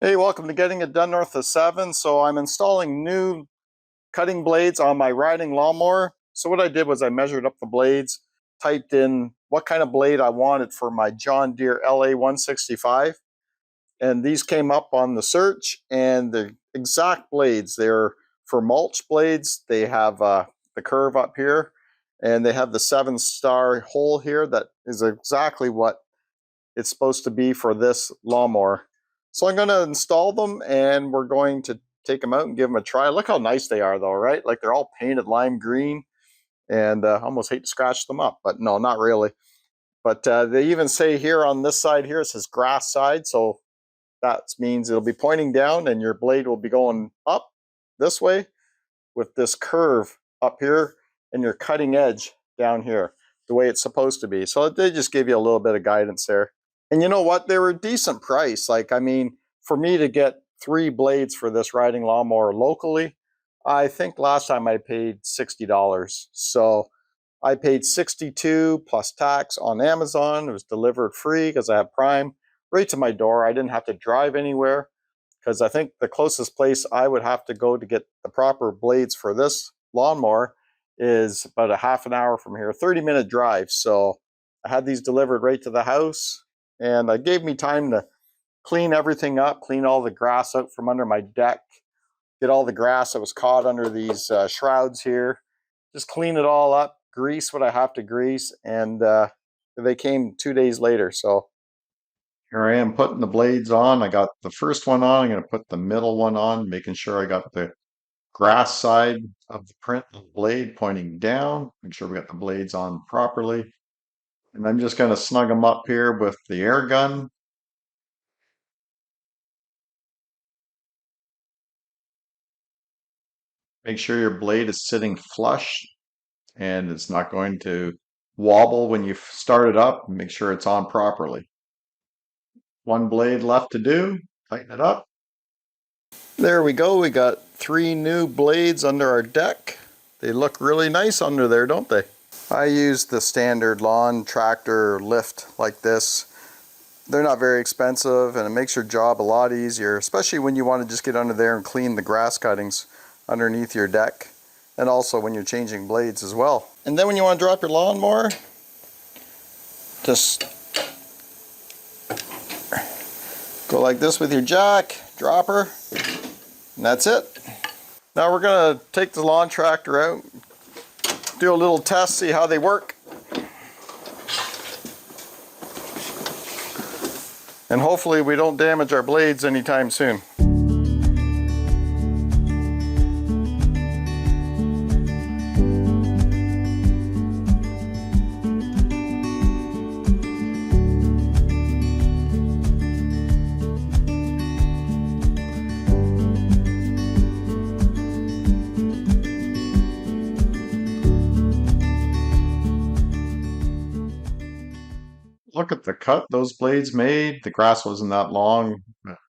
Hey, welcome to Getting It Done North of 7. So I'm installing new cutting blades on my riding lawnmower. So what I did was I measured up the blades, typed in what kind of blade I wanted for my John Deere LA 165. And these came up on the search, and the exact blades. They're for mulch blades. They have the curve up here, and they have the 7-star hole here. That is exactly what it's supposed to be for this lawnmower. So I'm going to install them, and we're going to take them out and give them a try. Look how nice they are though, right? Like they're all painted lime green, and I almost hate to scratch them up, but no, not really. But they even say here on this side here, it says grass side. So that means it'll be pointing down and your blade will be going up this way with this curve up here and your cutting edge down here, the way it's supposed to be. So they just give you a little bit of guidance there. And you know what? They were a decent price. Like, I mean, for me to get 3 blades for this riding lawnmower locally, I think last time I paid $60. So I paid $62 plus tax on Amazon. It was delivered free because I have Prime right to my door. I didn't have to drive anywhere, because I think the closest place I would have to go to get the proper blades for this lawnmower is about a half an hour from here, 30-minute drive. So I had these delivered right to the house. And it gave me time to clean everything up, clean all the grass out from under my deck, get all the grass that was caught under these shrouds here, just clean it all up, grease what I have to grease, and they came 2 days later. So here I am putting the blades on. I got the first one on. I'm going to put the middle one on, making sure I got the grass side of the print of the blade pointing down, make sure we got the blades on properly. And I'm just going to snug them up here with the air gun. Make sure your blade is sitting flush and it's not going to wobble when you start it up. Make sure it's on properly. One blade left to do. Tighten it up. There we go. We got 3 new blades under our deck. They look really nice under there, don't they? I use the standard lawn tractor lift like this. They're not very expensive, and it makes your job a lot easier, especially when you want to just get under there and clean the grass cuttings underneath your deck, and also when you're changing blades as well. And then when you want to drop your lawnmower, just go like this with your jack, dropper, and that's it. Now we're going to take the lawn tractor out, do a little test, see how they work. And hopefully we don't damage our blades anytime soon. Look at the cut those blades made. The grass wasn't that long.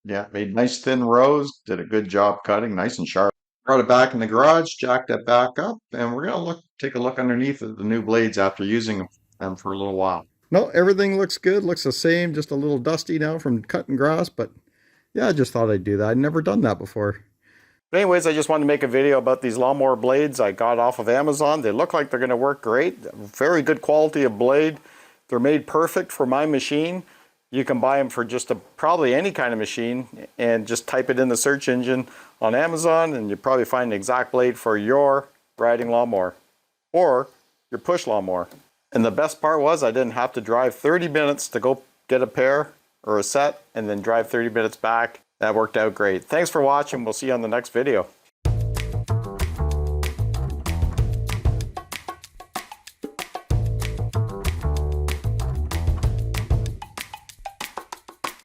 Yeah, made nice thin rows. Did a good job cutting, nice and sharp. Brought it back in the garage, jacked it back up, and we're gonna take a look underneath of the new blades after using them for a little while. No, everything looks good, looks the same, just a little dusty now from cutting grass, but yeah, I just thought I'd do that. I'd never done that before. But anyways, I just wanted to make a video about these lawnmower blades I got off of Amazon. They look like they're gonna work great. Very good quality of blade. They're made perfect for my machine. You can buy them for just probably any kind of machine, and just type it in the search engine on Amazon, and you'll probably find an exact blade for your riding lawnmower or your push lawnmower. And the best part was I didn't have to drive 30 minutes to go get a pair or a set and then drive 30 minutes back. That worked out great. Thanks for watching. We'll see you on the next video.